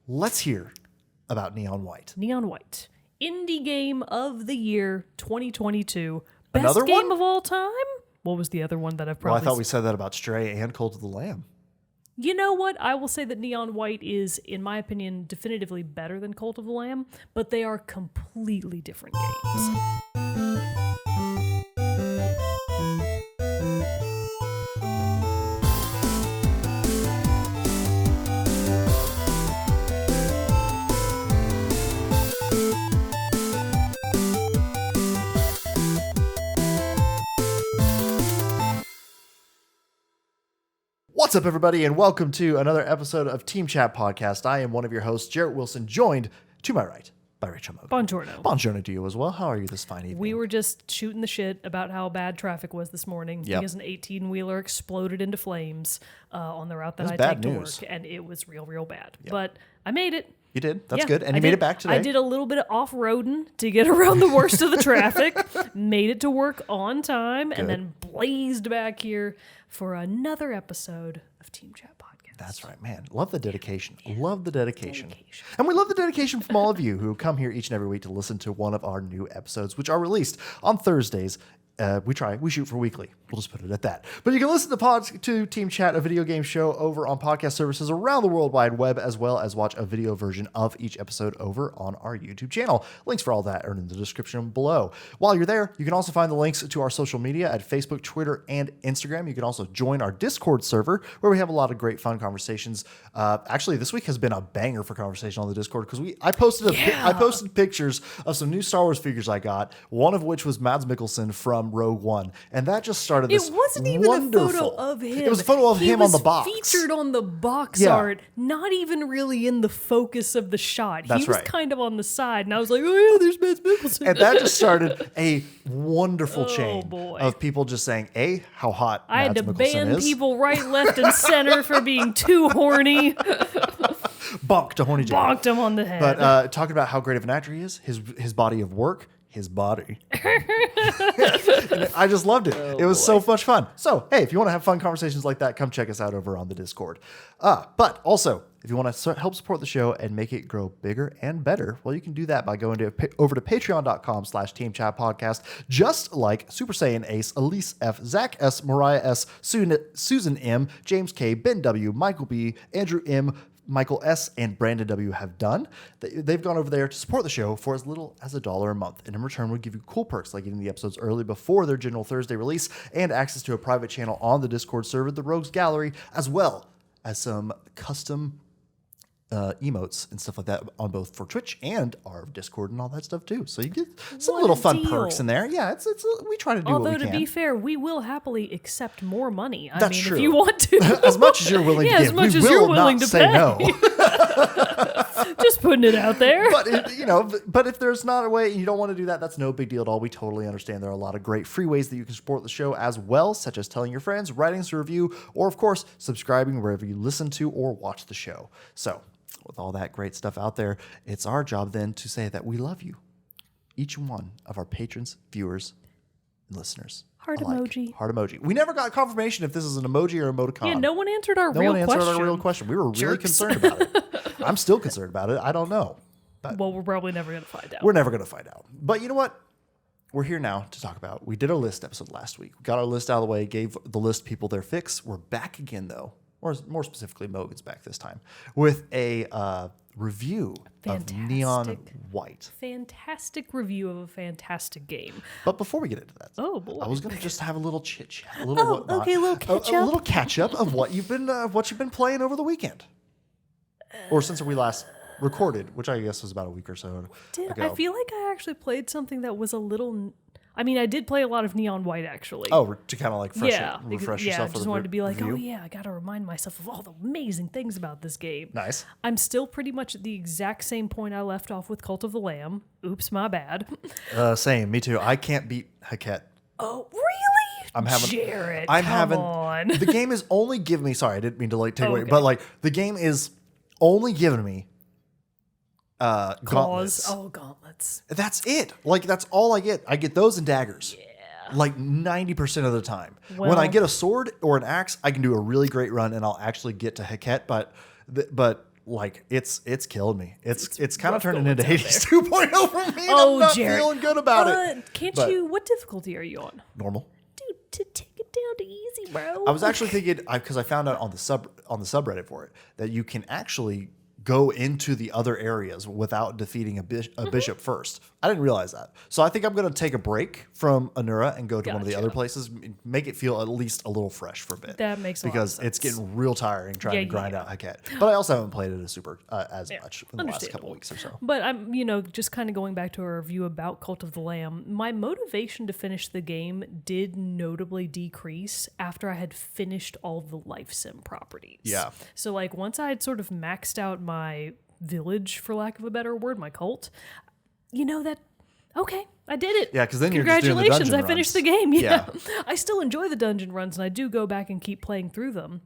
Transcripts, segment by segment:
let's hear about Neon White. Neon White. Indie game of the year 2022. Best Another game one? of all time? What was the other one that I've Well, probably I thought we said that about Stray and Cult of the Lamb. You know what? I will say that Neon White is, in my opinion, definitively better than Cult of the Lamb, but they are completely different games. What's up, everybody, and welcome to another episode of Team Chat Podcast. I am one of your hosts, Jarrett Wilson, joined to my right by Rachel Mogan. Buongiorno. Buongiorno to you as well. How are you this fine evening? We were just shooting the shit about how bad traffic was this morning because an 18-wheeler exploded into flames on the route that I take to work, and it was real bad. Yep. But I made it. You did? That's good. And you made it back today. I did a little bit of off-roading to get around the worst of the traffic, made it to work on time, and then blazed back here for another episode of Team Chat Podcast. That's right, man. Love the dedication. Love the dedication. And we love the dedication from all of you who come here each and every week to listen to one of our new episodes, which are released on Thursdays. We shoot for weekly. We'll just put it at that. But you can listen to Team Chat, a video game show over on podcast services around the World Wide Web, as well as watch a video version of each episode over on our YouTube channel. Links for all that are in the description below. While you're there, you can also find the links to our social media at Facebook, Twitter, and Instagram. You can also join our Discord server, where we have a lot of great fun conversations. Actually, this week has been a banger for conversation on the Discord, because I posted pictures of some new Star Wars figures I got, one of which was Mads Mikkelsen from Rogue One, and that just started this. It wasn't even a photo of him. It was a photo of him on the box. He was featured on the box art, not even really in the focus of the shot. That's he was right. kind of on the side, and I was like, oh yeah, there's Mads Mikkelsen. And that just started a wonderful chain boy. of people just saying, A, how hot I had Mads to Mikkelsen ban is. people right, left, and center for being too horny. Bonk to horny Jay. Bonked him on the head. But talking about how great of an actor he is, his body of work, his body. I just loved it. It was so much fun. So, hey, if you want to have fun conversations like that, come check us out over on the Discord. But also, if you want to help support the show and make it grow bigger and better, well, you can do that by going over to patreon.com/teamchatpodcast, just like Super Saiyan Ace, Elise F, Zach S, Mariah S, Susan M, James K, Ben W, Michael B, Andrew M, Michael S. and Brandon W. have done. They've gone over there to support the show for as little as $1 a month. And in return, we'll give you cool perks like getting the episodes early before their general Thursday release and access to a private channel on the Discord server, the Rogues Gallery, as well as some custom emotes and stuff like that on both for Twitch and our Discord and all that stuff too. So you get some little fun perks in there. Yeah, we try to do what we can. Although to be fair, we will happily accept more money. I That's mean, true. If you want to, as much as you're willing to give, as much we as will you're willing not to say pay. no. Just putting it out there. But if there's not a way and you don't want to do that, that's no big deal at all. We totally understand. There are a lot of great free ways that you can support the show as well, such as telling your friends, writing us a review, or of course, subscribing wherever you listen to or watch the show. So, with all that great stuff out there, it's our job then to say that we love you, each one of our patrons, viewers, and listeners. Heart alike. emoji. Heart emoji. We never got confirmation if this is an emoji or emoticon. Yeah, no one answered our No real one answered question. our real question. We were really Jerks. concerned about it. I'm still concerned about it. I don't know. But Well, we're probably never going to find out. we're never going to find out. But you know what? We're here now to talk about. We did our list episode last week. We got our list out of the way, gave the list people their fix. We're back again, though. Or more specifically, Mogan's back this time with a review of Neon White. Fantastic review of a fantastic game. But before we get into that, Oh, boy. I was going to just have a little chit chat, a little whatnot, okay, a little catch a up. little catch up of what you've been playing over the weekend, or since we last recorded, which I guess was about a week or so ago. I feel like I actually played something that was a little... I mean, I did play a lot of Neon White, actually. Oh, to kind of like refresh I yourself. just wanted to be like, oh yeah, I got to remind myself of all the amazing things about this game. Nice. I'm still pretty much at the exact same point I left off with Cult of the Lamb. Oops, my bad. Same. Me too. I can't beat Hackett. Oh, really? Jared, come on. The game is only giving me. Sorry, I didn't mean to take away, okay. but the game is only giving me gauntlets. Oh, gauntlets. That's it. That's all I get. I get those and daggers. Yeah. 90% of the time. When I get a sword or an axe, I can do a really great run and I'll actually get to Hackett. But like it's killed me. It's kind of rough turning going into down Hades 2.0 for me. And Oh, I'm not Jared. feeling good about it. Can't But- you? What difficulty are you on? Normal. Dude, to take it down to easy, bro. I was actually thinking because I found out on the subreddit for it that you can actually go into the other areas without defeating a bishop first. I didn't realize that. So I think I'm going to take a break from Anura and go to one of the Gotcha. other places, make it feel at least a little fresh for a bit. That makes a lot of because sense. it's getting real tiring trying Yeah, to grind yeah. out Heket. But I also haven't played it as much in the last couple understandable. weeks or so. But I'm, just kind of going back to our review about Cult of the Lamb, my motivation to finish the game did notably decrease after I had finished all the life sim properties. Yeah. So, like, once I had sort of maxed out my village, for lack of a better word, my cult, okay, I did it. Yeah, 'cause then you're just doing the Congratulations, dungeon I finished runs. the game. Yeah. Yeah. I still enjoy the dungeon runs, and I do go back and keep playing through them.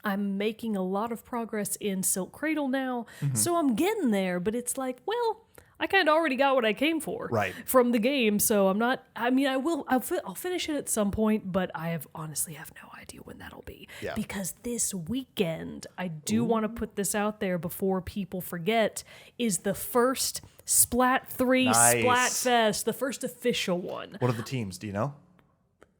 I'm making a lot of progress in Silk Cradle now, so I'm getting there, but it's like, well, I kind of already got what I came for Right. from the game, so I'm not, I'll finish it at some point, but I honestly have no idea when that'll be. Yeah. Because this weekend, I do want to put this out there before people forget, is the first Splat 3 Nice. Splatfest, the first official one. What are the teams? Do you know?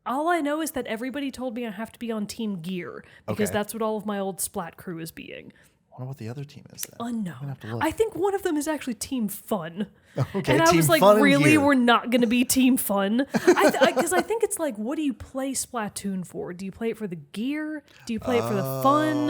All I know is that everybody told me I have to be on Team Gear because Okay. that's what all of my old Splat crew is being. I wonder what the other team is then. Unknown. to look. I think one of them is actually Team Fun. Okay, and I Team was like, Fun and really? Gear. We're not going to be Team Fun? Because I think it's like, what do you play Splatoon for? Do you play it for the gear? Do you play it for the fun?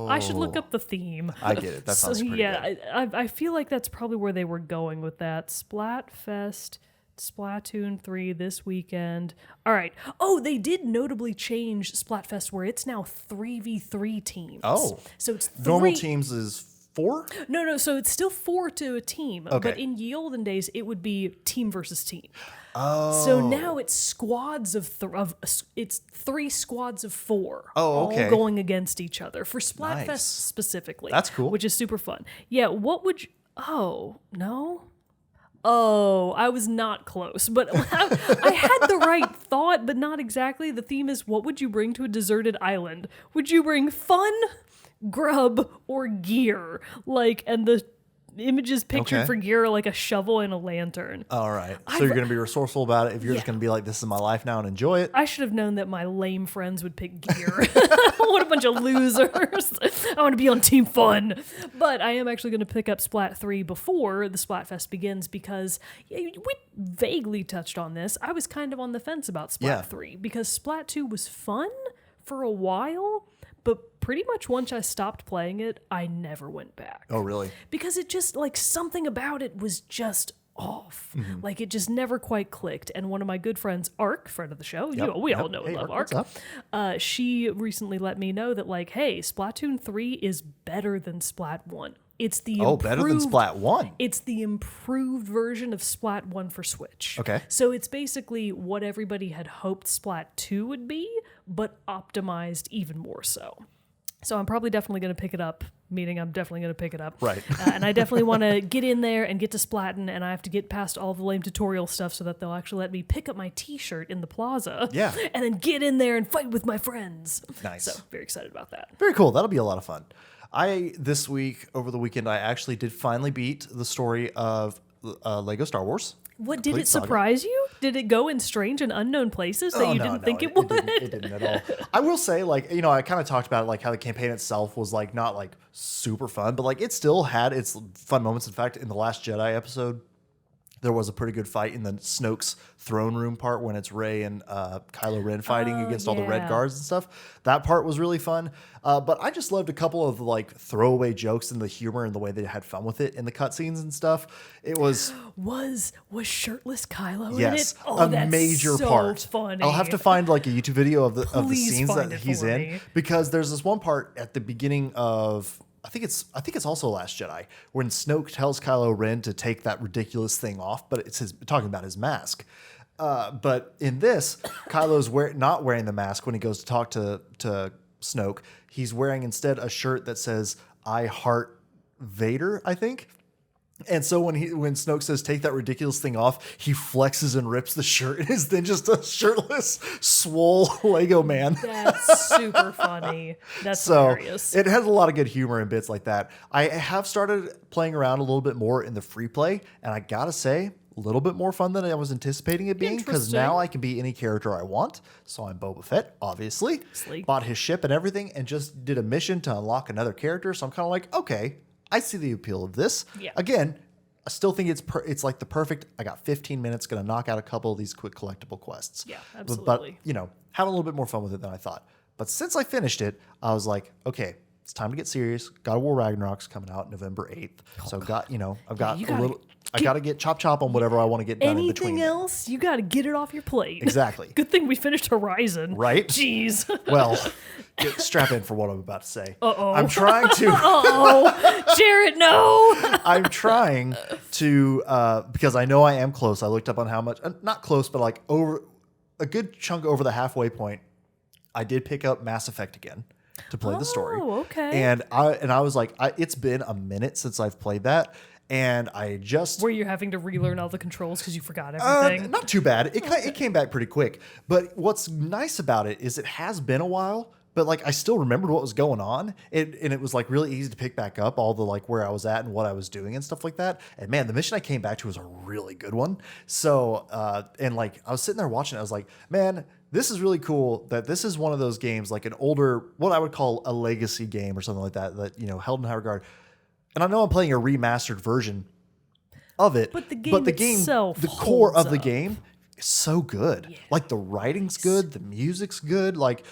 I should look up the theme. I get it. That sounds pretty good. I feel like that's probably where they were going with that. Splatfest, Splatoon 3 this weekend. All right. Oh, they did notably change Splatfest where it's now 3v3 teams. Oh. So it's Normal three. teams is 4? No. So it's still 4 to a team. Okay. But in ye olden days, it would be team versus team. Oh. So now it's squads it's 3 squads of 4. Oh, okay. All going against each other for Splatfest Nice. specifically. That's cool. Which is super fun. Yeah. What would you? Oh no. Oh, I was not close, but I had the right thought, but not exactly. The theme is, what would you bring to a deserted island? Would you bring fun, grub, or gear? And the images pictured Okay. for gear are like a shovel and a lantern. All right. So you're going to be resourceful about it. If you're just Yeah. going to be like, this is my life now and enjoy it. I should have known that my lame friends would pick gear. What a bunch of losers. I want to be on Team Fun. But I am actually going to pick up Splat 3 before the Splatfest begins because we vaguely touched on this. I was kind of on the fence about Splat Yeah. 3 because Splat 2 was fun for a while, but pretty much once I stopped playing it, I never went back. Oh, really? Because it just, something about it was just off. Mm-hmm. It just never quite clicked. And one of my good friends, Ark, friend of the show, we all know and Hey, love Ark, Ark. what's She recently let me know that, hey, Splatoon 3 is better than Splat 1. It's the Better than Splat 1. It's the improved version of Splat 1 for Switch. Okay. So it's basically what everybody had hoped Splat 2 would be, but optimized even more so. So I'm probably definitely going to pick it up, meaning I'm definitely going to pick it up. Right. And I definitely want to get in there and get to Splatin, and I have to get past all the lame tutorial stuff so that they'll actually let me pick up my t-shirt in the plaza. Yeah. And then get in there and fight with my friends. Nice. So very excited about that. Very cool. That'll be a lot of fun. This week, over the weekend, I actually did finally beat the story of Lego Star Wars. What, did Complete it saga. surprise you? Did it go in strange and unknown places that you didn't think it would? It didn't at all. I will say, I kind of talked about it, how the campaign itself was not super fun, but it still had its fun moments. In fact, in the Last Jedi episode, there was a pretty good fight in the Snoke's throne room part when it's Rey and Kylo Ren fighting against all the Red yeah. Guards and stuff. That part was really fun. But I just loved a couple of throwaway jokes and the humor and the way they had fun with it in the cutscenes and stuff. It was Was shirtless Kylo in yes, it? Oh, a that's major so part. funny. I'll have to find a YouTube video of the Please scenes find that it he's for in me. because there's this one part at the beginning of I think it's also Last Jedi when Snoke tells Kylo Ren to take that ridiculous thing off, but it's talking about his mask. But in this, Kylo's not wearing the mask when he goes to talk to Snoke. He's wearing instead a shirt that says "I heart Vader," I think. And so when Snoke says take that ridiculous thing off, he flexes and rips the shirt and is then just a shirtless, swole Lego man. That's super funny. That's So hilarious. it has a lot of good humor and bits like that. I have started playing around a little bit more in the free play, and I gotta say, a little bit more fun than I was anticipating it being, because Interesting. now I can be any character I want. So I'm Boba Fett, obviously. Sleek. Bought his ship and everything, and just did a mission to unlock another character. So I'm kind of like, okay, I see the appeal of this. Yeah. Again, I still think it's like the perfect. I got 15 minutes, gonna knock out a couple of these quick collectible quests. Yeah, But absolutely. having a little bit more fun with it than I thought. But since I finished it, I was like, okay, it's time to get serious. God of War Ragnarok's coming out November 8th. So I've got you gotta I got to get chop on whatever I want to get done in between. Anything else, you got to get it off your plate. Exactly. Good thing we finished Horizon. Right? Jeez. Well, strap in for what I'm about to say. Uh-oh. I'm trying to. Jared, no. I'm trying to because I know I am close. I looked up on how much, not close, but like over a good chunk over the halfway point. I did pick up Mass Effect again to play the story. Oh, okay. And I was like, it's been a minute since I've played that, and I just Were you having to relearn all the controls because you forgot everything? not too bad. It came back pretty quick. But what's nice about it is it has been a while, but like I still remembered what was going on. And it was like really easy to pick back up all the like where I was at and what I was doing and stuff like that. And man, the mission I came back to was a really good one. So and like I was sitting there watching it, I was like, man, this is really cool that this is one of those games, like an older, what I would call a legacy game or something like that, held in high regard. And I know I'm playing a remastered version of it, But the game itself the core holds of the up. game is so good. Yeah. Like the writing's good, the music's good. Like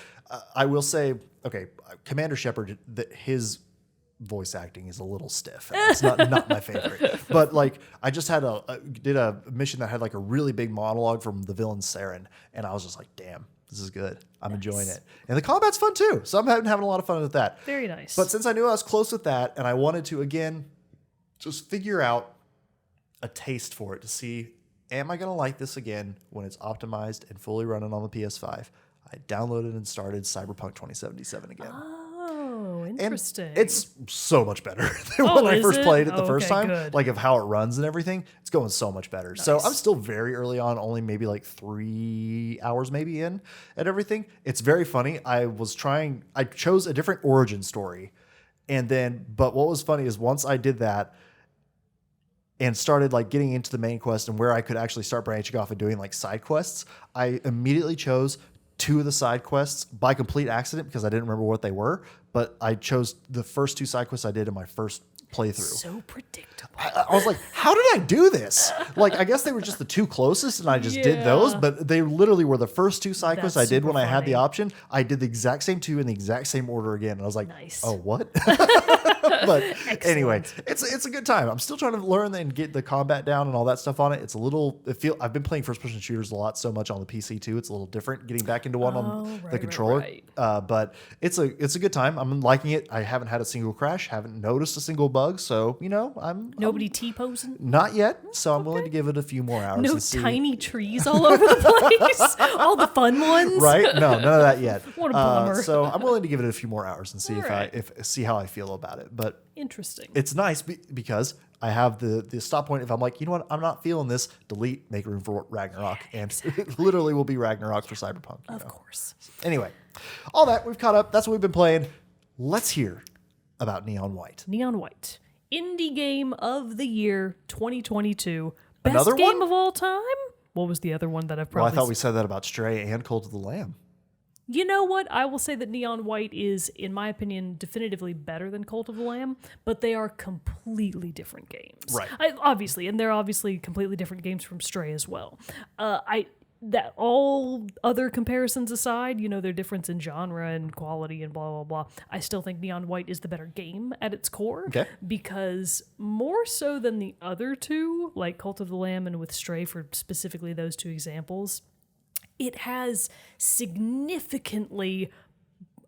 I will say, okay, Commander Shepard, his voice acting is a little stiff. It's not my favorite. But like I just had did a mission that had like a really big monologue from the villain Saren, and I was just like, damn, this is good. I'm enjoying it. And the combat's fun too. So I'm having a lot of fun with that. Very nice. But since I knew I was close with that, and I wanted to again just figure out a taste for it to see, am I going to like this again when it's optimized and fully running on the PS5? I downloaded and started Cyberpunk 2077 again. Oh, And interesting. it's so much better than Oh, when I is first it? played it the Oh, first okay, time. good. Like of how it runs and everything, it's going so much better. So Nice. I'm still very early on, only maybe like 3 hours maybe in at everything. It's very funny. I chose a different origin story. But what was funny is once I did that and started like getting into the main quest and where I could actually start branching off and doing like side quests, I immediately chose 2 of the side quests by complete accident because I didn't remember what they were. But I chose the first 2 side quests I did in my first playthrough. so predictable. I was like, how did I do this? Like, I guess they were just the 2 closest and I just did those, Yeah. but they literally were the first 2 side quests I That's did when super I had the funny. option. I did the exact same 2 in the exact same order again. And I was like, Nice. oh, what? But anyway, it's a good time. I'm still trying to learn and get the combat down and all that stuff on it. It's a little, I've been playing first person shooters a lot so much on the PC too. It's a little different getting back into one on the right, controller. right. But it's a good time. I'm liking it. I haven't had a single crash, haven't noticed a single bug. So, I'm Nobody T-posing? not yet. So I'm willing to give it a few more hours. No and see. tiny trees all over the place? All the fun ones? Right? No, none of that yet. What a bummer. So I'm willing to give it a few more hours and see Alright. see how I feel about it. But Interesting. it's nice because I have the stop point. If I'm like, you know what, I'm not feeling this, delete, make room for Ragnarok. And it literally will be Ragnarok for Cyberpunk. Of course. Anyway, all that, we've caught up. That's what we've been playing. Let's hear about Neon White. Neon White. Indie game of the year 2022. Best Another game one? of all time? What was the other one that I've Well, probably I thought we said that about Stray and Cult of the Lamb. You know what? I will say that Neon White is, in my opinion, definitively better than Cult of the Lamb, but they are completely different games. Right. Obviously, and they're obviously completely different games from Stray as well. That all other comparisons aside, their difference in genre and quality and blah, blah, blah, I still think Neon White is the better game at its core. Okay. Because more so than the other two, like Cult of the Lamb and with Stray for specifically those 2 examples, it has significantly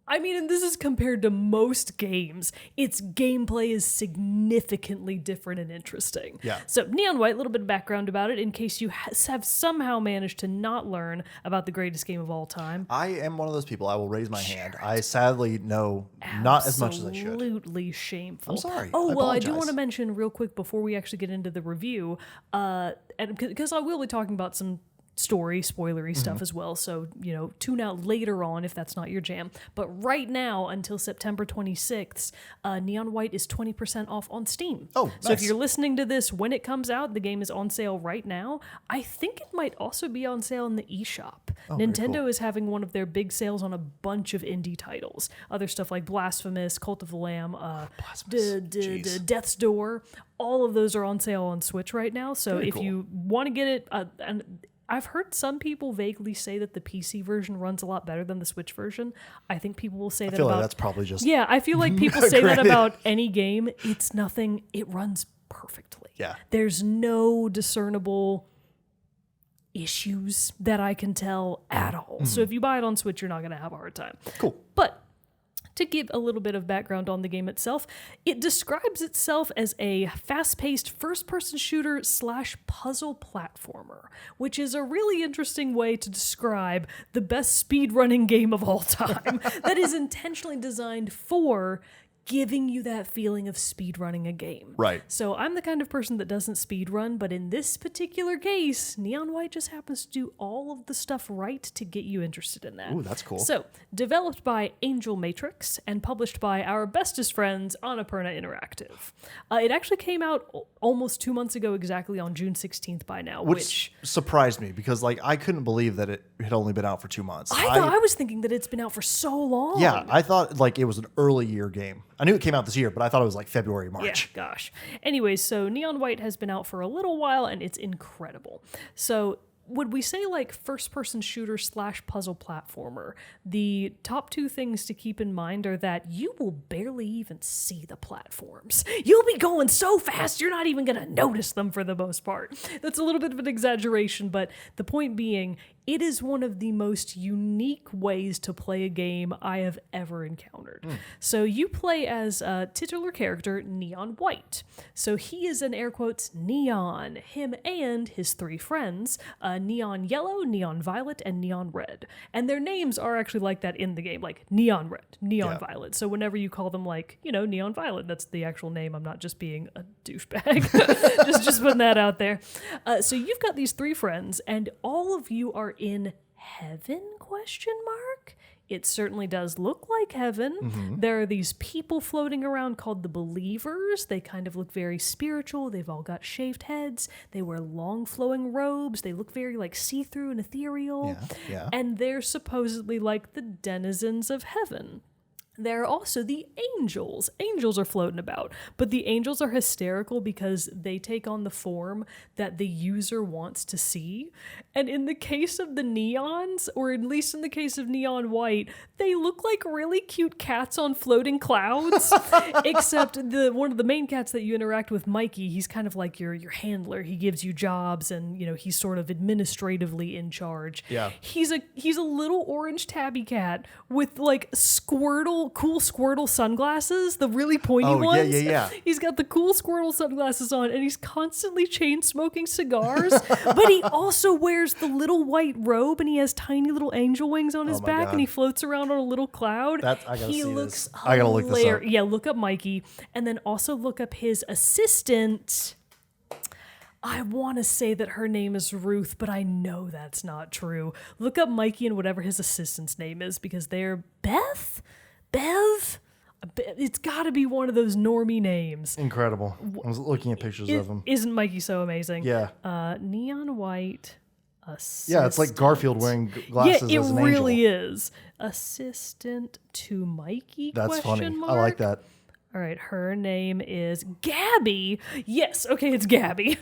I mean, and this is compared to most games, its gameplay is significantly different and interesting. Yeah. So Neon White, a little bit of background about it in case you have somehow managed to not learn about the greatest game of all time. I am one of those people. I will raise my hand. I sadly know not as much as I should. Absolutely shameful. I'm sorry. Oh, well, I do apologize. want to mention real quick before we actually get into the review, and because I will be talking about some spoilery stuff as well, so tune out later on if that's not your jam. But right now until September 26th, Neon White is 20% off on Steam. Oh, so if nice. you're listening to this when it comes out, the game is on sale right now. I think it might also be on sale in the eShop. very Nintendo cool. is having one of their big sales on a bunch of indie titles, other stuff like Blasphemous, Cult of the Lamb, Blasphemous. Death's Door. All of those are on sale on Switch right now, so Very if cool. you want to get it, and I've heard some people vaguely say that the PC version runs a lot better than the Switch version. I think people will say I that feel about... like that's probably just Yeah, I feel like people say that Granted. about any game. It's nothing. It runs perfectly. Yeah. There's no discernible issues that I can tell at all. So if you buy it on Switch, you're not going to have a hard time. cool. But to give a little bit of background on the game itself, it describes itself as a fast-paced first-person shooter / puzzle platformer, which is a really interesting way to describe the best speedrunning game of all time that is intentionally designed for giving you that feeling of speedrunning a game. Right. So I'm the kind of person that doesn't speedrun, but in this particular case, Neon White just happens to do all of the stuff right to get you interested in that. Ooh, that's cool. So, developed by Angel Matrix and published by our bestest friends, Annapurna Interactive. It actually came out almost 2 months ago exactly on June 16th by now, which surprised me because I couldn't believe that it had only been out for 2 months. I was thinking that it's been out for so long. Yeah, I thought it was an early year game. I knew it came out this year, but I thought it was February, March. Yeah, gosh. Anyways, so Neon White has been out for a little while and it's incredible. So would we say first-person shooter / puzzle platformer? The top two things to keep in mind are that you will barely even see the platforms. You'll be going so fast, you're not even going to notice them for the most part. That's a little bit of an exaggeration, but the point being, it is one of the most unique ways to play a game I have ever encountered. So you play as a titular character, Neon White. So he is in air quotes neon, him and his three friends, Neon Yellow, Neon Violet, and Neon Red. And their names are actually like that in the game, like Neon Red, Neon Violet. So whenever you call them Neon Violet, that's the actual name. I'm not just being a douchebag. just putting that out there. So you've got these three friends, and all of you are in heaven, ? It certainly does look like heaven. There are these people floating around called the Believers. They kind of look very spiritual. They've all got shaved heads. They wear long flowing robes. They look very see-through and ethereal. Yeah. And they're supposedly like the denizens of heaven. There are also the angels. Angels are floating about, but the angels are hysterical because they take on the form that the user wants to see. And in the case of the neons, or at least in the case of Neon White, they look like really cute cats on floating clouds. Except one of the main cats that you interact with, Mikey, he's kind of like your handler. He gives you jobs, and he's sort of administratively in charge. Yeah. He's a little orange tabby cat with cool Squirtle sunglasses, the really pointy ones. Yeah. He's got the cool Squirtle sunglasses on, and he's constantly chain smoking cigars. But he also wears the little white robe, and he has tiny little angel wings on his my back, God. and he floats around on a little cloud. I gotta he see looks this. I gotta look this up. Yeah, look up Mikey, and then also look up his assistant. I want to say that her name is Ruth, but I know that's not true. Look up Mikey and whatever his assistant's name is, because they're Bev? It's got to be one of those normie names. Incredible. I was looking at pictures of him. Isn't Mikey so amazing? Yeah. Neon White assistant. Yeah, it's like Garfield wearing glasses Yeah, as an it really angel. is. Assistant to Mikey? That's funny. Mark? I like that. All right, her name is Gabby. Yes, okay, it's Gabby.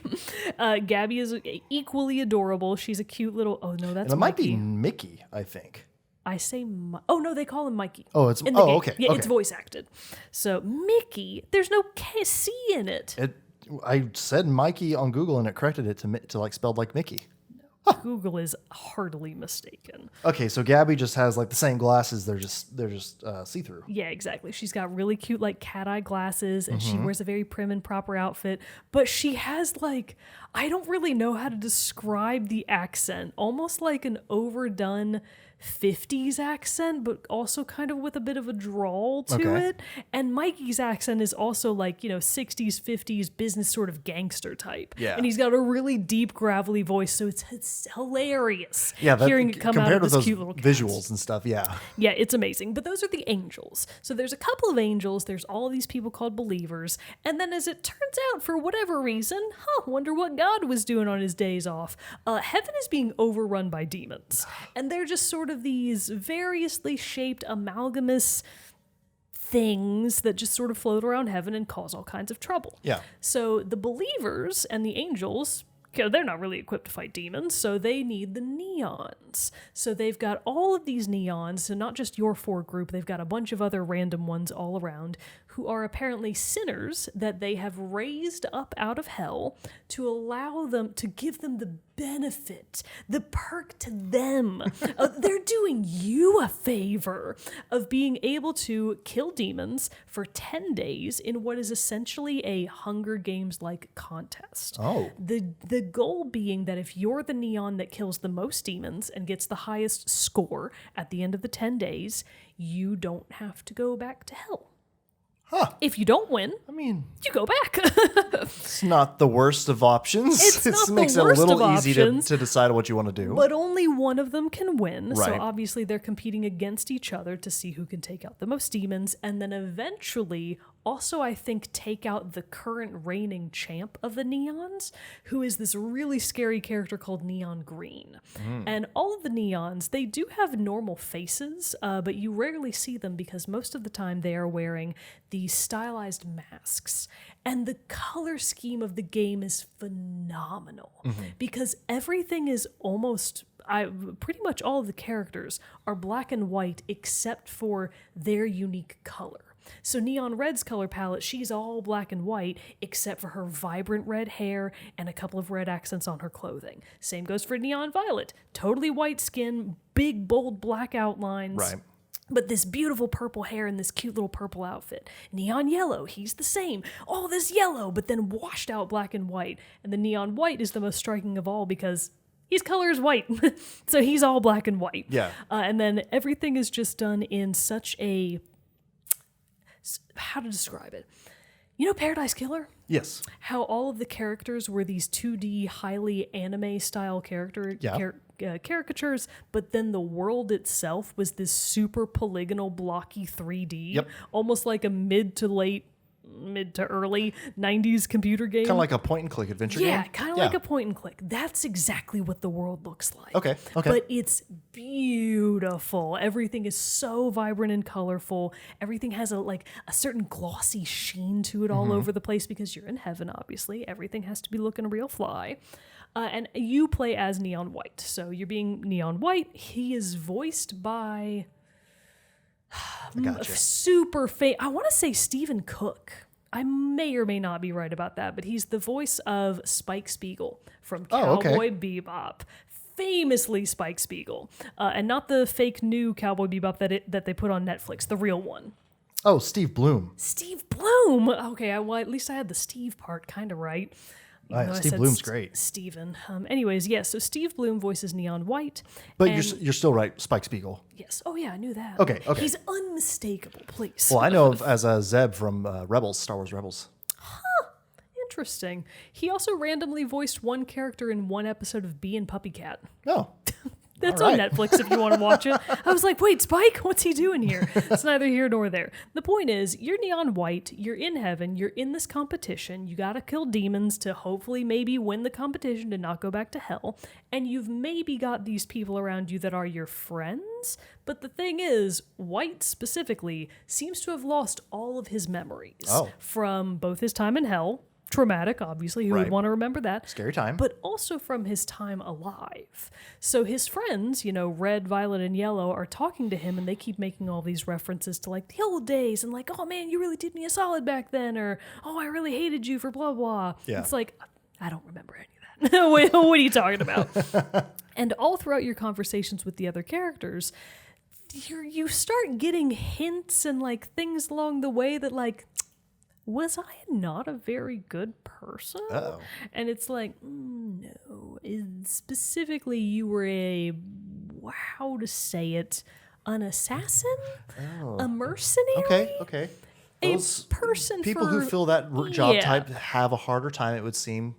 Gabby is equally adorable. She's a cute little... Oh, no, that's And it might be Mikey. Mickey, I think. I say... Oh, no, they call him Mikey. Oh, it's... in the game. okay. Yeah, okay. it's voice acted. So, Mickey, there's no C in it. I said Mikey on Google, and it corrected it to spelled like Mickey. Google is heartily mistaken. Okay, so Gabby just has like the same glasses. They're just see through. Yeah, exactly. She's got really cute like cat eye glasses, and she wears a very prim and proper outfit. But she has like, I don't really know how to describe the accent. Almost like an overdone 50s accent, but also kind of with a bit of a drawl to it. And Mikey's accent is also like, 60s, 50s business sort of gangster type. Yeah. And he's got a really deep, gravelly voice, so it's hilarious Yeah, hearing it come out compared of with this those cute little cast. visuals and stuff. Yeah. Yeah, it's amazing. But those are the angels. So there's a couple of angels. There's all of these people called believers. And then as it turns out, for whatever reason, wonder what God was doing on his days off. Heaven is being overrun by demons. And they're just sort of these variously shaped amalgamous things that just sort of float around heaven and cause all kinds of trouble. Yeah. So the believers and the angels, they're not really equipped to fight demons, so they need the neons. So they've got all of these neons, so not just your 4 group, they've got a bunch of other random ones all around who are apparently sinners that they have raised up out of hell to allow them, to give them the benefit, the perk to them. They're doing you a favor of being able to kill demons for 10 days in what is essentially a Hunger Games-like contest. Oh. The goal being that if you're the neon that kills the most demons and gets the highest score at the end of the 10 days, you don't have to go back to hell. Huh. If you don't win, I mean, you go back. it's not the worst of options. It's not the makes it a worst little of easy options. to decide what you want to do. But only one of them can win. So Right. obviously they're competing against each other to see who can take out the most demons. And then eventually also, I think, take out the current reigning champ of the Neons, who is this really scary character called Neon Green. And all of the Neons, they do have normal faces, but you rarely see them because most of the time they are wearing these stylized masks. And the color scheme of the game is phenomenal because everything is almost... pretty much all of the characters are black and white except for their unique color. So Neon Red's color palette, she's all black and white except for her vibrant red hair and a couple of red accents on her clothing. Same goes for Neon Violet. Totally white skin, big, bold black outlines. Right. But this beautiful purple hair and this cute little purple outfit. Neon Yellow, he's the same. All this yellow, but then washed out black and white. And the Neon White is the most striking of all because his color is white. So he's all black and white. Yeah. And then everything is just done in such a... How to describe it? You know Paradise Killer? Yes. How all of the characters were these 2D, highly anime-style caricatures, but then the world itself was this super polygonal, blocky 3D, Yep. almost like a mid to early 90s computer game. Kind of like a point-and-click adventure game? Yeah, kind of like a point and click. That's exactly what the world looks like. Okay. But it's beautiful. Everything is so vibrant and colorful. Everything has a certain glossy sheen to it all over the place because you're in heaven, obviously. Everything has to be looking real fly. And you play as Neon White. So you're being Neon White. He is voiced by... Gotcha. I want to say Stephen Cook. I may or may not be right about that, but he's the voice of Spike Spiegel from Cowboy Bebop. Famously Spike Spiegel. And not the fake new Cowboy Bebop that they put on Netflix, the real one. Oh, Steve Bloom. Steve Bloom! Okay, well, at least I had the Steve part kind of right. Even though I Steve said Bloom's great. Steven. Anyways, yes, so Steve Bloom voices Neon White. But and- you're still right, Spike Spiegel. Yes. Oh, yeah, I knew that. Okay. He's unmistakable, please. Well, I know of as Zeb from Rebels, Star Wars Rebels. Interesting. He also randomly voiced one character in one episode of Bee and Puppy Cat. Oh. That's All on right. Netflix if you want to watch it. I was like, wait, Spike? What's he doing here? It's neither here nor there. The point is, you're Neon White, you're in heaven, you're in this competition, you gotta kill demons to hopefully maybe win the competition to not go back to hell, and you've maybe got these people around you that are your friends, but the thing is, White specifically seems to have lost all of his memories from both his time in hell, traumatic, obviously. Who would Right. want to remember that? Scary time. But also from his time alive. So his friends, Red, Violet, and Yellow, are talking to him, and they keep making all these references to, the old days, and oh, man, you really did me a solid back then, or, oh, I really hated you for blah, blah. Yeah. It's like, I don't remember any of that. what are you talking about? And all throughout your conversations with the other characters, you start getting hints and like things along the way that like, was I not a very good person? Uh-oh. And it's like, no. Specifically, you were how to say it, an assassin? A mercenary? Okay. A Those person people for... who fill that job Yeah. type have a harder time, it would seem,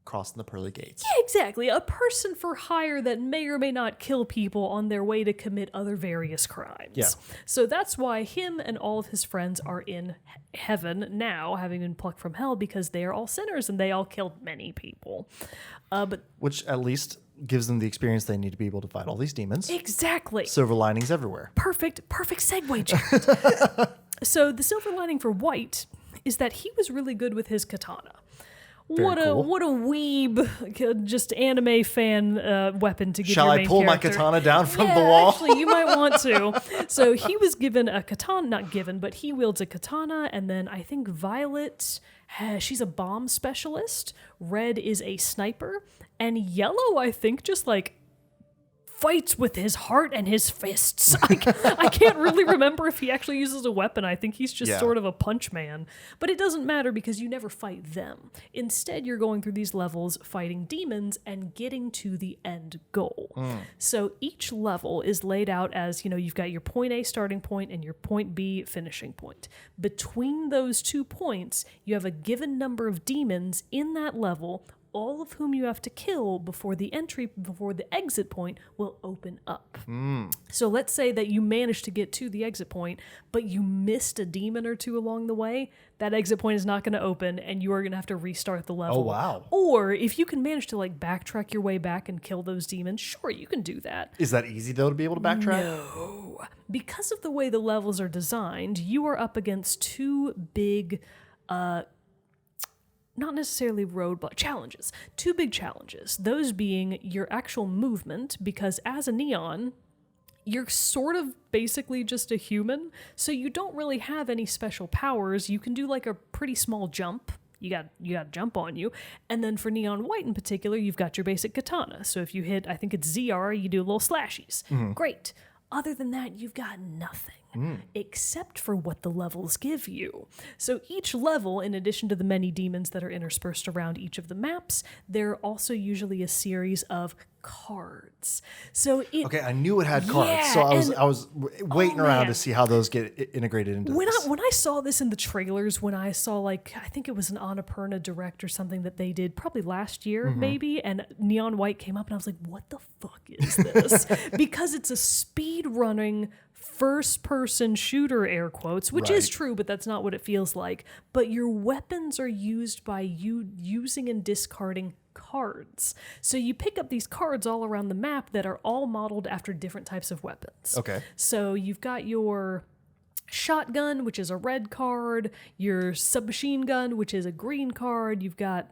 crossing the pearly gates. Yeah, exactly. A person for hire that may or may not kill people on their way to commit other various crimes. Yeah. So that's why him and all of his friends are in heaven now, having been plucked from hell, because they are all sinners and they all killed many people. But Which at least gives them the experience they need to be able to fight all these demons. exactly. Silver linings everywhere. Perfect segue, Jared. So the silver lining for White is that he was really good with his katana. What cool. a weeb, just anime fan weapon to give Shall your I main pull character. my katana down from Yeah, the wall? actually, you might want to. So he was given a katana, not given, but he wields a katana, and then I think Violet, she's a bomb specialist. Red is a sniper, and Yellow, I think, just like fights with his heart and his fists. I can't really remember if he actually uses a weapon. I think he's just sort of a punch man. But it doesn't matter because you never fight them. Instead, you're going through these levels fighting demons and getting to the end goal. So each level is laid out as, you've got your point A starting point and your point B finishing point. Between those 2 points, you have a given number of demons in that level, all of whom you have to kill before the exit point will open up. So let's say that you managed to get to the exit point, but you missed a demon or two along the way. That exit point is not going to open, and you are going to have to restart the level. Oh, wow. Or if you can manage to backtrack your way back and kill those demons, sure, you can do that. Is that easy, though, to be able to backtrack? No. Because of the way the levels are designed, you are up against 2 big... not necessarily roadblock challenges, 2 big challenges. Those being your actual movement, because as a Neon, you're sort of basically just a human, so you don't really have any special powers. You can do a pretty small jump. You got a jump on you. And then for Neon White in particular, you've got your basic katana. So if you hit, I think it's ZR, you do little slashies. Great. Other than that, you've got nothing. Except for what the levels give you. So each level, in addition to the many demons that are interspersed around each of the maps, there are also usually a series of cards. So Okay, I knew it had cards, Yeah, so and- I was waiting around man. to see how those get integrated into this. When I saw this in the trailers, when I saw I think it was an Annapurna Direct or something that they did probably last year maybe, and Neon White came up and I was like, what the fuck is this? Because it's a speed running first-person shooter, air quotes, which is Right. true, but that's not what it feels like. But your weapons are used by you using and discarding cards. So you pick up these cards all around the map that are all modeled after different types of weapons. Okay. So you've got your shotgun, which is a red card, your submachine gun, which is a green card. You've got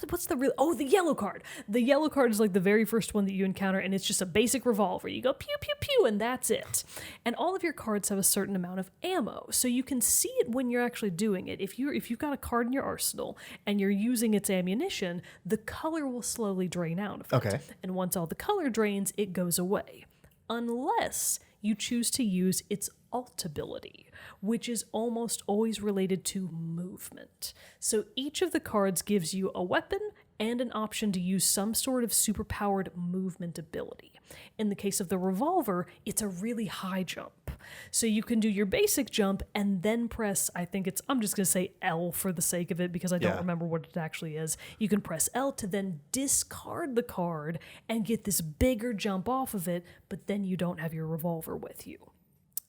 what's the the yellow card. The yellow card is the very first one that you encounter, and it's just a basic revolver. You go pew pew pew, and that's it. And all of your cards have a certain amount of ammo, so you can see it when you're actually doing it. If you've got a card in your arsenal and you're using its ammunition, the color will slowly drain out of it. Okay. And once all the color drains, it goes away. Unless you choose to use its alt ability, which is almost always related to movement. So each of the cards gives you a weapon and an option to use some sort of superpowered movement ability. In the case of the revolver, it's a really high jump. So you can do your basic jump and then press, I'm just going to say L for the sake of it because I don't Yeah. remember what it actually is. You can press L to then discard the card and get this bigger jump off of it, but then you don't have your revolver with you.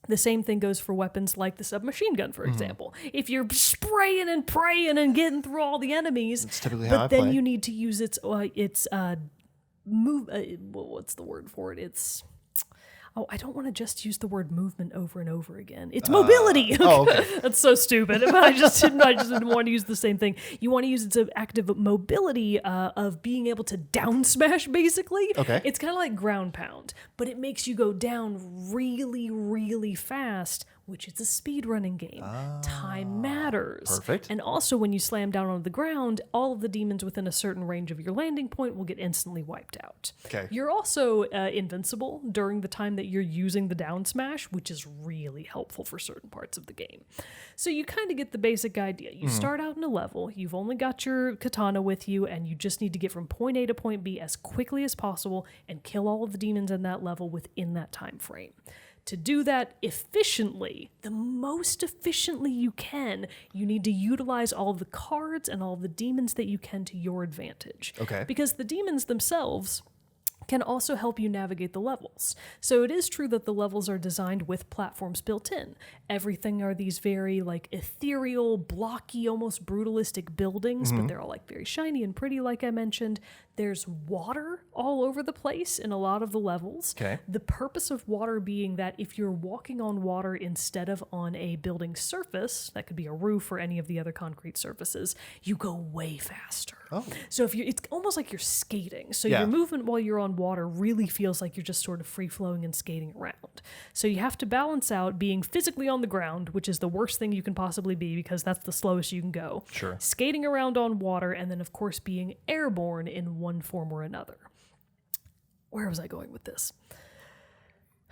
The same thing goes for weapons like the submachine gun, for example. If you're spraying and praying and getting through all the enemies, That's typically how I but then play. you need to use its move. What's the word for it? It's I don't want to just use the word movement over and over again. It's mobility. okay. That's so stupid. But I just didn't want to use the same thing. You want to use its active mobility of being able to down smash, basically. Okay. It's kind of like ground pound, but it makes you go down really, really fast which is a speedrunning game. Time matters. Perfect. And also, when you slam down on the ground, all of the demons within a certain range of your landing point will get instantly wiped out. Okay. You're also invincible during the time that you're using the down smash, which is really helpful for certain parts of the game. So you kind of get the basic idea. You start out in a level, you've only got your katana with you, and you just need to get from point A to point B as quickly as possible and kill all of the demons in that level within that time frame. To do that efficiently, the most efficiently you can, you need to utilize all of the cards and all of the demons that you can to your advantage. Okay. Because the demons themselves can also help you navigate the levels. So it is true that the levels are designed with platforms built in. Everything are these very like ethereal, blocky, almost brutalistic buildings, but they're all like very shiny and pretty, like I mentioned. There's water all over the place in a lot of the levels. Okay. The purpose of water being that if you're walking on water instead of on a building surface, that could be a roof or any of the other concrete surfaces, you go way faster. Oh. So if it's almost like you're skating. So Yeah. your movement while you're on water really feels like you're just sort of free flowing and skating around. So you have to balance out being physically on the ground, which is the worst thing you can possibly be because that's the slowest you can go. Sure. Skating around on water, and then of course being airborne in one form or another. Where was I going with this?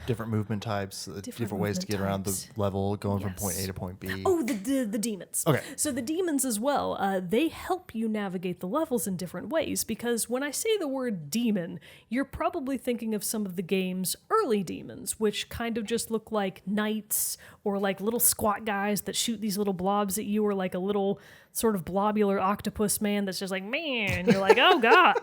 Different movement types, different ways to movement get around the types. level, going from Yes. point A to point B. Oh, the demons. Okay. So the demons as well, they help you navigate the levels in different ways because when I say the word demon, you're probably thinking of some of the game's early demons, which kind of just look like knights or like little squat guys that shoot these little blobs at you, or like a little sort of blobular octopus man that's just like, man, you're like, oh God.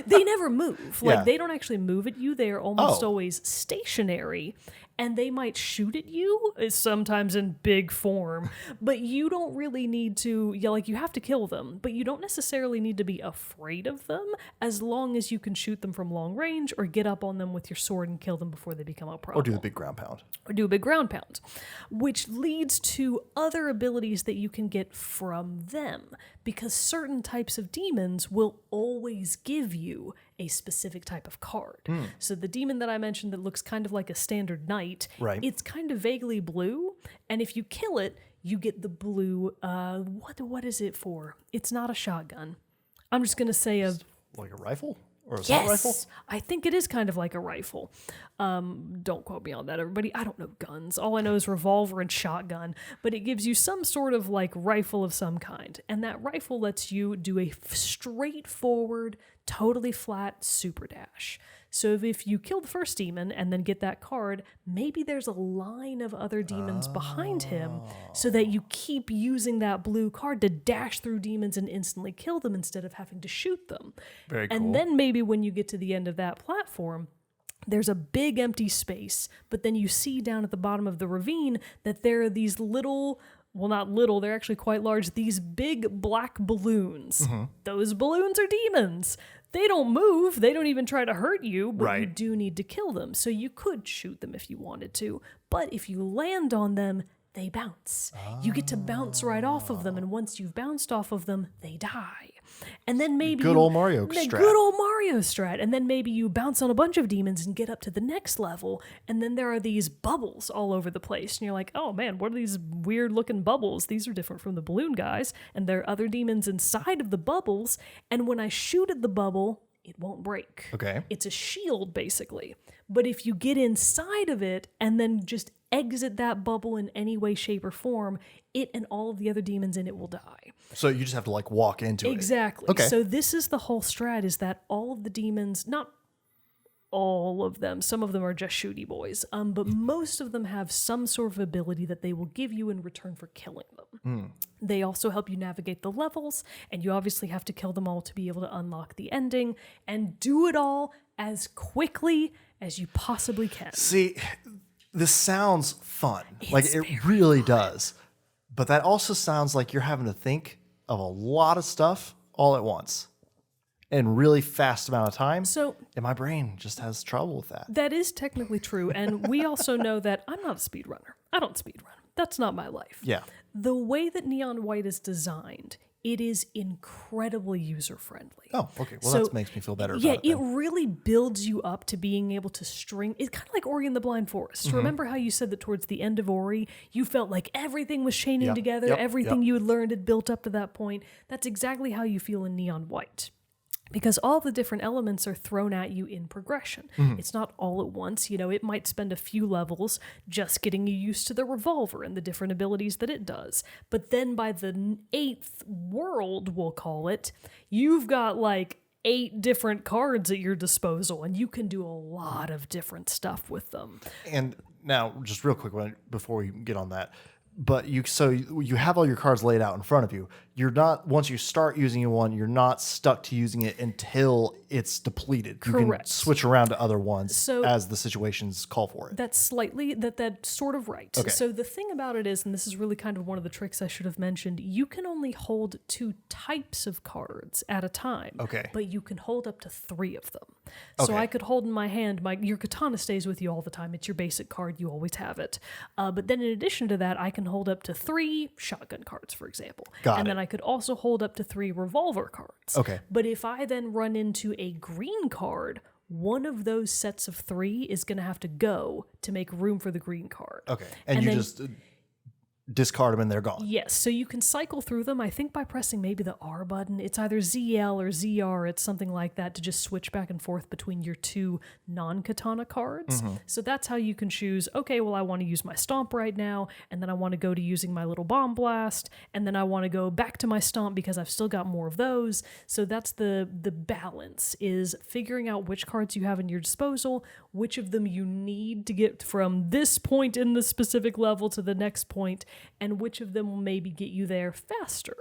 They never move. Like Yeah. they don't actually move at you. They are almost Oh. always stationary. And they might shoot at you, sometimes in big form, but you don't really need to, you have to kill them, but you don't necessarily need to be afraid of them as long as you can shoot them from long range or get up on them with your sword and kill them before they become a problem. Or do the big ground pound. Or do a big ground pound, which leads to other abilities that you can get from them, because certain types of demons will always give you a specific type of card. So the demon that I mentioned that looks kind of like a standard knight, Right. it's kind of vaguely blue, and if you kill it, you get the blue, what is it for? It's not a shotgun. I'm just going to say a... Like a rifle? Or assault rifle? I think it is kind of like a rifle. Don't quote me on that, everybody. I don't know guns. All I know is revolver and shotgun, but it gives you some sort of like rifle of some kind. And that rifle lets you do a straightforward, totally flat super dash. So if you kill the first demon and then get that card, maybe there's a line of other demons behind him so that you keep using that blue card to dash through demons and instantly kill them instead of having to shoot them. Very cool. And then maybe when you get to the end of that platform, there's a big empty space, but then you see down at the bottom of the ravine that there are these little, well, not little, they're actually quite large, these big black balloons. Those balloons are demons. They don't move. They don't even try to hurt you, but you Right. do need to kill them. So you could shoot them if you wanted to. But if you land on them, they bounce. You get to bounce right off of them. And once you've bounced off of them, they die. And then maybe Good old Mario the strat. Good old Mario strat. And then maybe you bounce on a bunch of demons and get up to the next level. And then there are these bubbles all over the place. And you're like, oh man, what are these weird looking bubbles? These are different from the balloon guys. And there are other demons inside of the bubbles. And when I shoot at the bubble, it won't break. Okay. It's a shield, basically. But if you get inside of it and then just exit that bubble in any way, shape, or form, it and all of the other demons in it will die. So you just have to like walk into it. Exactly. Okay. So this is the whole strat, is that all of the demons, not all of them, some of them are just shooty boys, but most of them have some sort of ability that they will give you in return for killing them. They also help you navigate the levels, and you obviously have to kill them all to be able to unlock the ending, and do it all as quickly as you possibly can. See, this sounds fun. Like it really does. But that also sounds like you're having to think of a lot of stuff all at once in really fast amount of time. So And my brain just has trouble with that. that is technically true, and we also know that I'm not a speedrunner. I don't speedrun. That's not my life. Yeah. The way that Neon White is designed, it is incredibly user-friendly. Oh, okay. Well, So, that makes me feel better Yeah, about it. it really builds you up to being able to string. It's kind of like Ori and the Blind Forest. Mm-hmm. Remember how you said that towards the end of Ori, you felt like everything was chaining Yep, together, yep, everything yep. you had learned had built up to that point. That's exactly how you feel in Neon White. Because all the different elements are thrown at you in progression. Mm-hmm. It's not all at once. You know, it might spend a few levels just getting you used to the revolver and the different abilities that it does. But then by the 8th world, we'll call it, you've got like 8 different cards at your disposal, and you can do a lot of different stuff with them. And now, just real quick before we get on that, but you have all your cards laid out in front of you. You're not, once you start using one, you're not stuck to using it until it's depleted. You can Correct. switch around to other ones So- as the situations call for it. That's sort of right. Okay. So the thing about it is, and this is really kind of one of the tricks I should have mentioned, you can only hold 2 types of cards at a time. Okay. But you can hold up to 3 of them. So Okay. I could hold in my hand, your katana stays with you all the time. It's your basic card. You always have it. But then in addition to that, I can hold up to 3 shotgun cards, for example. Got and it. then I could also hold up to 3 revolver cards. Okay. But if I then run into a green card, one of those sets of 3 is going to have to go to make room for the green card. Okay. And you then- just discard them and they're gone. Yes, so you can cycle through them, I think by pressing maybe the R button. It's either ZL or ZR, it's something like that, to just switch back and forth between your 2 non-katana cards. So that's how you can choose, okay, well, I want to use my stomp right now, and then I want to go to using my little bomb blast, and then I want to go back to my stomp because I've still got more of those. So that's the balance, is figuring out which cards you have in your disposal, which of them you need to get from this point in the specific level to the next point, and which of them will maybe get you there faster.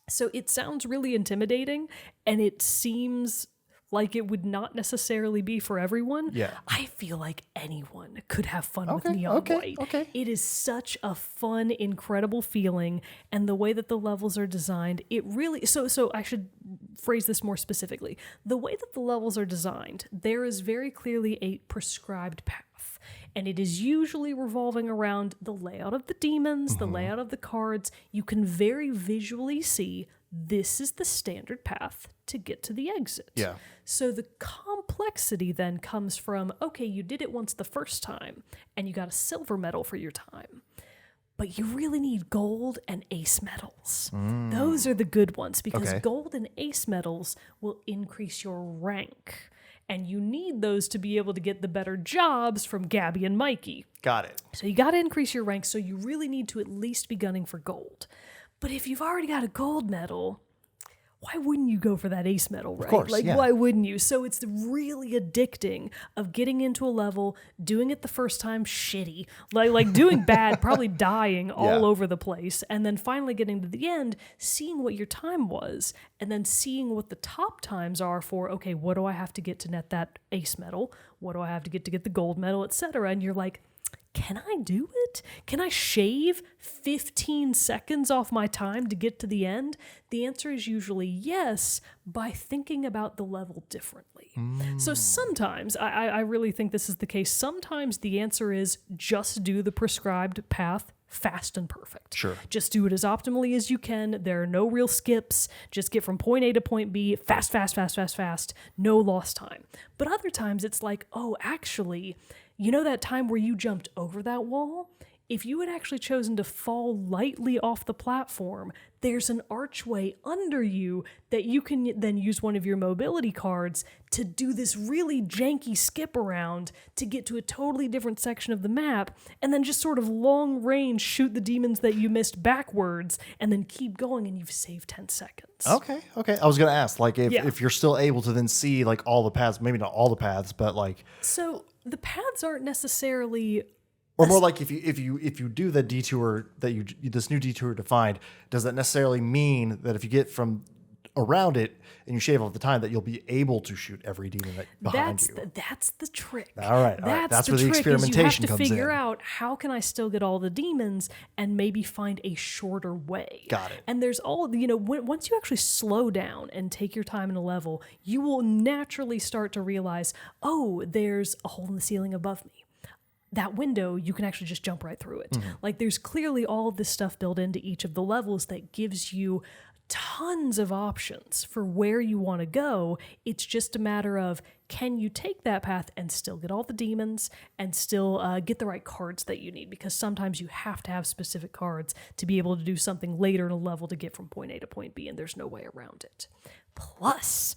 So it sounds really intimidating, and it seems like it would not necessarily be for everyone. Yeah. I feel like anyone could have fun with Okay, Neon okay, White. okay. It is such a fun, incredible feeling, and the way that the levels are designed, it really... So I should phrase this more specifically. The way that the levels are designed, there is very clearly a prescribed path. And it is usually revolving around the layout of the demons, the layout of the cards. You can very visually see this is the standard path to get to the exit. Yeah. So the complexity then comes from, okay, you did it once the first time, and you got a silver medal for your time. But you really need gold and ace medals. Those are the good ones, because Okay. gold and ace medals will increase your rank. And you need those to be able to get the better jobs from Gabby and Mikey. Got it. So you got to increase your rank, so you really need to at least be gunning for gold. But if you've already got a gold medal, why wouldn't you go for that ace medal, right? course, Like, yeah. why wouldn't you? So it's really addicting of getting into a level, doing it the first time, shitty, like doing bad, probably dying all Yeah. over the place, and then finally getting to the end, seeing what your time was, and then seeing what the top times are for, okay, what do I have to get to net that ace medal? What do I have to get the gold medal, etc.? And you're like, can I do it? Can I shave 15 seconds off my time to get to the end? The answer is usually yes, by thinking about the level differently. So sometimes, I really think this is the case, sometimes the answer is just do the prescribed path fast and perfect. Sure. Just do it as optimally as you can. There are no real skips. Just get from point A to point B, fast, no lost time. But other times it's like, oh, actually, you know that time where you jumped over that wall? If you had actually chosen to fall lightly off the platform, there's an archway under you that you can then use one of your mobility cards to do this really janky skip around to get to a totally different section of the map, and then just sort of long range shoot the demons that you missed backwards, and then keep going, and you've saved 10 seconds. Okay. I was going to ask, like, Yeah. if you're still able to then see, like, all the paths, maybe not all the paths, but, like... So the paths aren't necessarily... Or more like if you do the detour that this new detour defined, does that necessarily mean that if you get from around it and you shave off the time that you'll be able to shoot every demon behind you? That's the trick. All right. That's where the experimentation you have to comes figure in. out how can I still get all the demons and maybe find a shorter way. Got it. And there's all, once you actually slow down and take your time in a level, you will naturally start to realize, oh, there's a hole in the ceiling above me. That window, you can actually just jump right through it. Like, there's clearly all of this stuff built into each of the levels that gives you tons of options for where you want to go. It's just a matter of, can you take that path and still get all the demons and still get the right cards that you need? Because sometimes you have to have specific cards to be able to do something later in a level to get from point A to point B, and there's no way around it. Plus,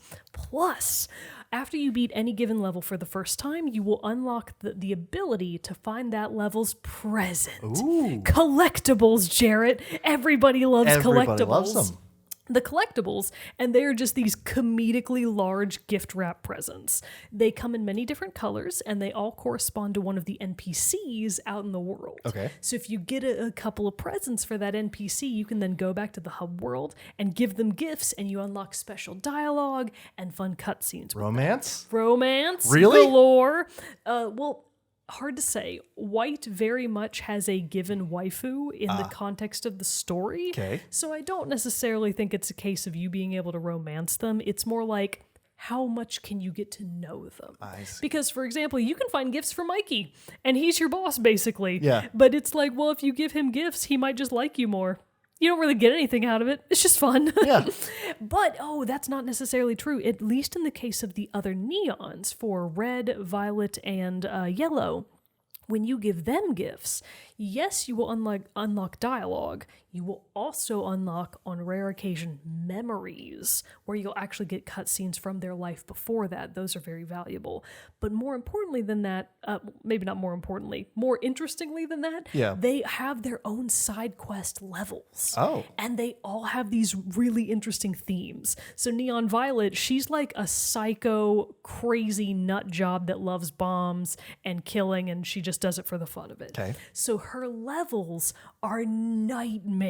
after you beat any given level for the first time, you will unlock the ability to find that level's present. Ooh. Collectibles, Jarrett. Everybody loves collectibles. Everybody loves them. The collectibles, and they are just these comedically large gift wrap presents. They come in many different colors, and they all correspond to one of the NPCs out in the world. Okay. So if you get a couple of presents for that NPC, you can then go back to the hub world and give them gifts, and you unlock special dialogue and fun cutscenes. Romance? Romance Really? galore. Well, hard to say. White very much has a given waifu in the context of the story. Okay. So I don't necessarily think it's a case of you being able to romance them. It's more like, how much can you get to know them? I see. Because, for example, you can find gifts for Mikey, and he's your boss, basically. Yeah. But it's like, well, if you give him gifts, he might just like you more. You don't really get anything out of it. It's just fun. Yeah. But, that's not necessarily true, at least in the case of the other neons for red, violet, and yellow. When you give them gifts, yes, you will unlock dialogue. You will also unlock, on rare occasion, memories, where you'll actually get cutscenes from their life before that. Those are very valuable. But more importantly than that, maybe not more importantly, more interestingly than that, Yeah. they have their own side quest levels. Oh. And they all have these really interesting themes. So Neon Violet, she's like a psycho, crazy nut job that loves bombs and killing, and she just does it for the fun of it. Okay. So her levels are nightmares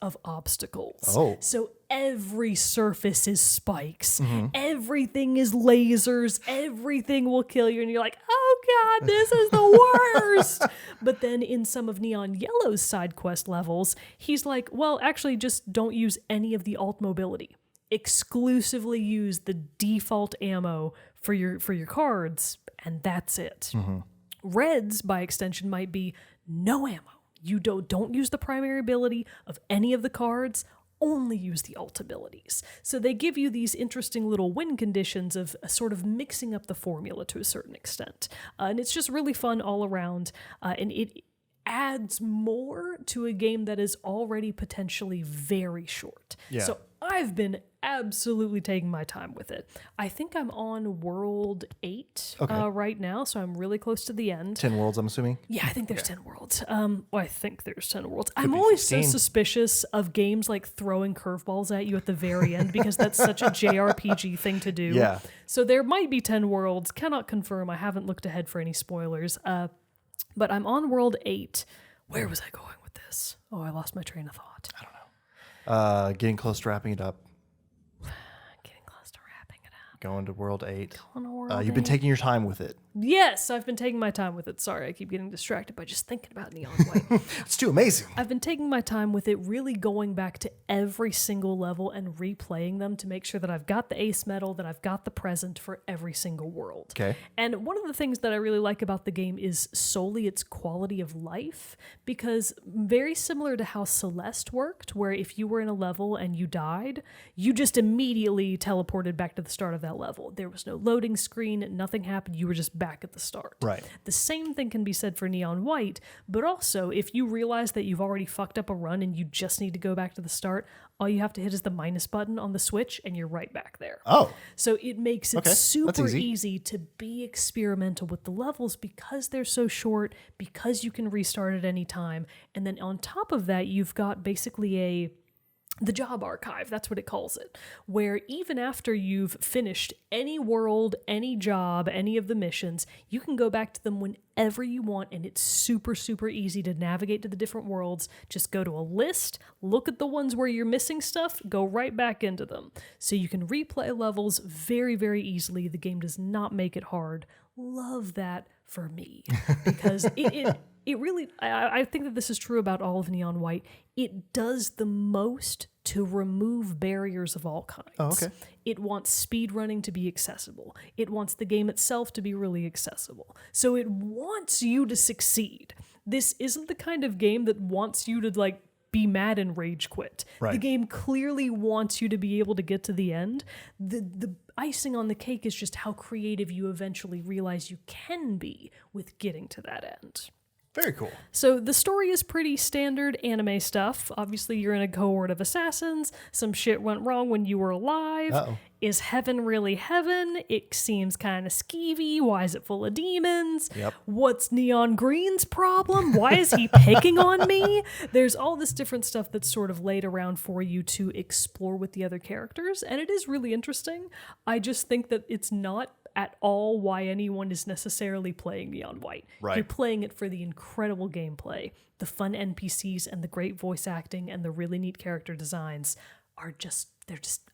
of obstacles. Oh. So every surface is spikes. Mm-hmm. Everything is lasers. Everything will kill you. And you're like, oh God, this is the worst. But then in some of Neon Yellow's side quest levels, he's like, well, actually just don't use any of the alt mobility. Exclusively use the default ammo for your cards, and that's it. Mm-hmm. Reds, by extension, might be no ammo. You don't use the primary ability of any of the cards, only use the alt abilities. So they give you these interesting little win conditions of sort of mixing up the formula to a certain extent. And it's just really fun all around, and it adds more to a game that is already potentially very short. Yeah. So I've been absolutely taking my time with it. I think I'm on World 8 right now, so I'm really close to the end. 10 worlds, I'm assuming? Yeah, I think there's 10 worlds. I think there's 10 worlds. I'm always so 15. suspicious of games like throwing curveballs at you at the very end because that's such a JRPG thing to do. Yeah. So there might be 10 worlds. Cannot confirm. I haven't looked ahead for any spoilers. But I'm on World 8. Where was I going with this? Oh, I lost my train of thought. I don't know. Getting close to wrapping it up. Getting close to wrapping it up. Going to World 8. On a World You've been 8. taking your time with it. Yes, I've been taking my time with it. Sorry, I keep getting distracted by just thinking about Neon White. It's too amazing. I've been taking my time with it, really going back to every single level and replaying them to make sure that I've got the ace medal, that I've got the present for every single world. Okay. And one of the things that I really like about the game is solely its quality of life, because very similar to how Celeste worked, where if you were in a level and you died, you just immediately teleported back to the start of that level. There was no loading screen, nothing happened, you were just back at the start. Right. The same thing can be said for Neon White, but also if you realize that you've already fucked up a run and you just need to go back to the start, all you have to hit is the minus button on the Switch and you're right back there. Oh. So it makes it Okay, that's super easy. easy to be experimental with the levels because they're so short, because you can restart at any time. And then on top of that, you've got basically the job archive, that's what it calls it, where even after you've finished any world, any job, any of the missions, you can go back to them whenever you want, and it's super, super easy to navigate to the different worlds. Just go to a list, look at the ones where you're missing stuff, go right back into them. So you can replay levels very, very easily. The game does not make it hard. Love that for me, because it really, I think that this is true about all of Neon White. It does the most to remove barriers of all kinds. Oh, okay. It wants speedrunning to be accessible. It wants the game itself to be really accessible. So it wants you to succeed. This isn't the kind of game that wants you to be mad and rage quit. Right. The game clearly wants you to be able to get to the end. The icing on the cake is just how creative you eventually realize you can be with getting to that end. Very cool. So the story is pretty standard anime stuff. Obviously, you're in a cohort of assassins. Some shit went wrong when you were alive. Uh-oh. Is heaven really heaven? It seems kind of skeevy. Why is it full of demons? Yep. What's Neon Green's problem? Why is he picking on me? There's all this different stuff that's sort of laid around for you to explore with the other characters, and it is really interesting. I just think that it's not at all why anyone is necessarily playing Neon White. Right. You're playing it for the incredible gameplay, the fun NPCs, and the great voice acting, and the really neat character designs are just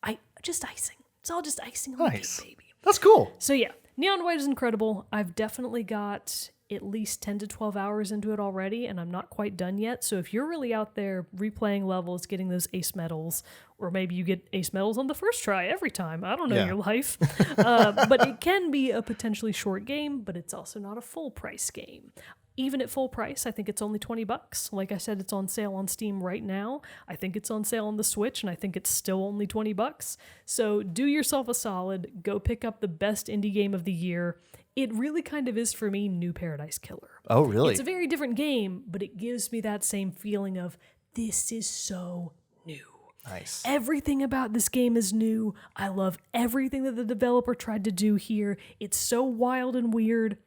icing. It's all just icing on the cake, baby. That's cool. So yeah, Neon White is incredible. I've definitely got at least 10 to 12 hours into it already, and I'm not quite done yet. So if you're really out there replaying levels, getting those ace medals, or maybe you get ace medals on the first try every time. I don't know your life. But it can be a potentially short game, but it's also not a full price game. Even at full price, I think it's only $20. Like I said, it's on sale on Steam right now. I think it's on sale on the Switch, and I think it's still only $20. So do yourself a solid. Go pick up the best indie game of the year. It really kind of is, for me, New Paradise Killer. Oh, really? It's a very different game, but it gives me that same feeling of, this is so new. Nice. Everything about this game is new. I love everything that the developer tried to do here. It's so wild and weird.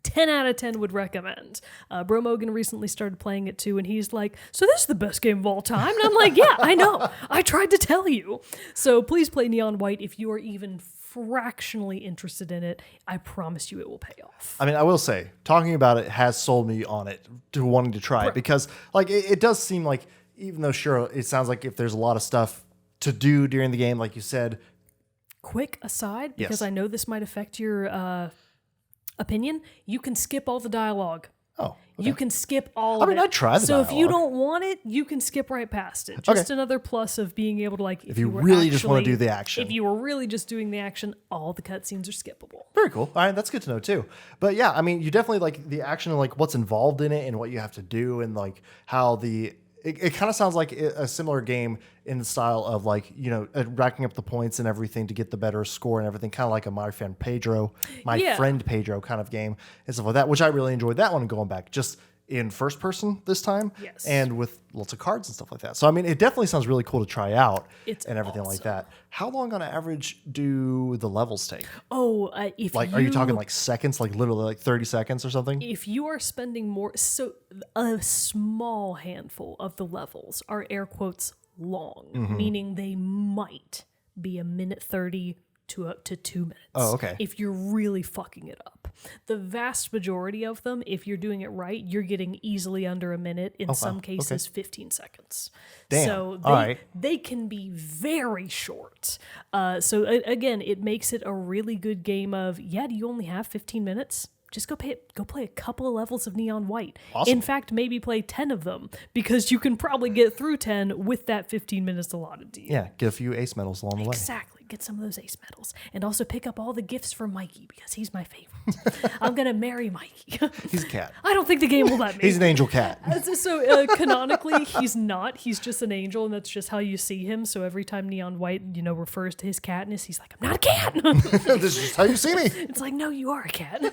10 out of 10 would recommend. Bro Mogan recently started playing it too, and he's like, so this is the best game of all time? And I'm like, yeah, I know. I tried to tell you. So please play Neon White if you are even fractionally interested in it. I promise you it will pay off. I mean, I will say, talking about it has sold me on it to wanting to try it, because like it does seem like, even though sure, it sounds like if there's a lot of stuff to do during the game, like you said. Quick aside, because Yes. I know this might affect your opinion, you can skip all the dialogue. Oh, You can skip all of it. I'd try the So if you dialogue. don't want it, you can skip right past it. Just another plus of being able to, like, If you really just want to do the action. If you were really just doing the action, all the cutscenes are skippable. Very cool. All right, that's good to know too. But yeah, I mean, you definitely like the action and like what's involved in it and what you have to do and like how it kind of sounds like a similar game in the style of like, you know, racking up the points and everything to get the better score and everything, kind of like a My Friend Pedro kind of game and stuff like that, which I really enjoyed that one going back just in first person this time. Yes. And with lots of cards and stuff like that. So, I mean, it definitely sounds really cool to try out and everything like awesome. that. How long on average do the levels take? Oh, if Like, are you talking like seconds, like literally like 30 seconds or something? if you are spending more, so a small handful of the levels are air quotes long, meaning they might be a minute 30 to up to 2 minutes. Oh, okay. If you're really fucking it up. The vast majority of them, if you're doing it right, you're getting easily under a minute, in some cases 15 seconds. Damn. So All right. they can be very short. So again, it makes it a really good game of, do you only have 15 minutes? Just go play a couple of levels of Neon White. Awesome. In fact, maybe play 10 of them, because you can probably get through 10 with that 15 minutes allotted to you. Yeah, get a few ace medals along the way. Exactly. Get some of those ace medals. And also pick up all the gifts for Mikey, because he's my favorite. I'm going to marry Mikey. He's a cat. I don't think the game will let me. He's an angel cat. So canonically, he's not. He's just an angel, and that's just how you see him. So every time Neon White, refers to his catness, he's like, I'm not a cat. This is just how you see me. It's like, no, you are a cat.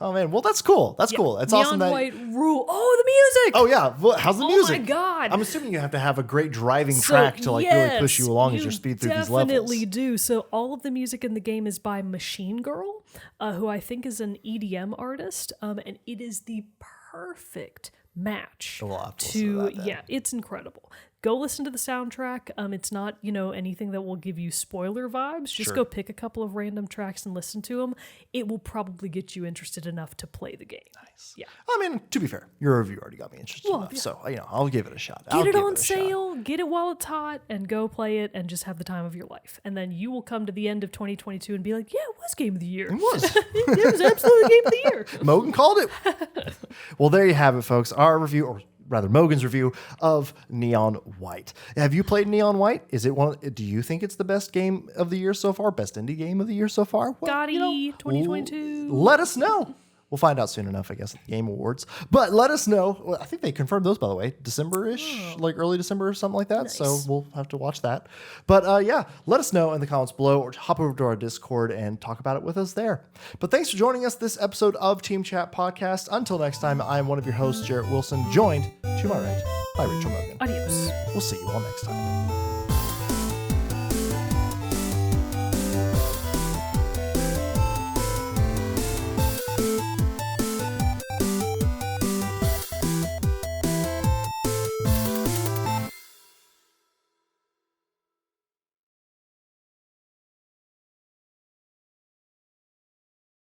Oh man, well that's cool. That's cool. It's Neon awesome that. White rule. Oh, the music. Oh yeah, well, how's the music? Oh my God. I'm assuming you have to have a great driving track to like really push you along as you speed through these levels. Definitely do. So all of the music in the game is by Machine Girl, who I think is an EDM artist, and it is the perfect match We'll have to listen to that then. it's incredible. Go listen to the soundtrack. It's not, anything that will give you spoiler vibes. Just go pick a couple of random tracks and listen to them. It will probably get you interested enough to play the game. Nice. Yeah. I mean, to be fair, your review already got me interested enough, yeah. so I'll give it a shot. Get it on sale, get it while it's hot, and go play it and just have the time of your life. And then you will come to the end of 2022 and be like, yeah, it was Game of the Year. It was. It was absolutely Game of the Year. Mogan called it. Well, there you have it, folks. Our review, or rather Mogan's review of Neon White. Have you played Neon White? Is it do you think it's the best game of the year so far? Best indie game of the year so far? Well, Gotti 2022. Let us know. We'll find out soon enough, I guess, at the Game Awards. But let us know. Well, I think they confirmed those, by the way, December-ish, like early December or something like that. Nice. So we'll have to watch that. But yeah, let us know in the comments below or hop over to our Discord and talk about it with us there. But thanks for joining us this episode of Team Chat Podcast. Until next time, I am one of your hosts, Jarrett Wilson, joined to my right by Rachel Mogan. Adios. We'll see you all next time.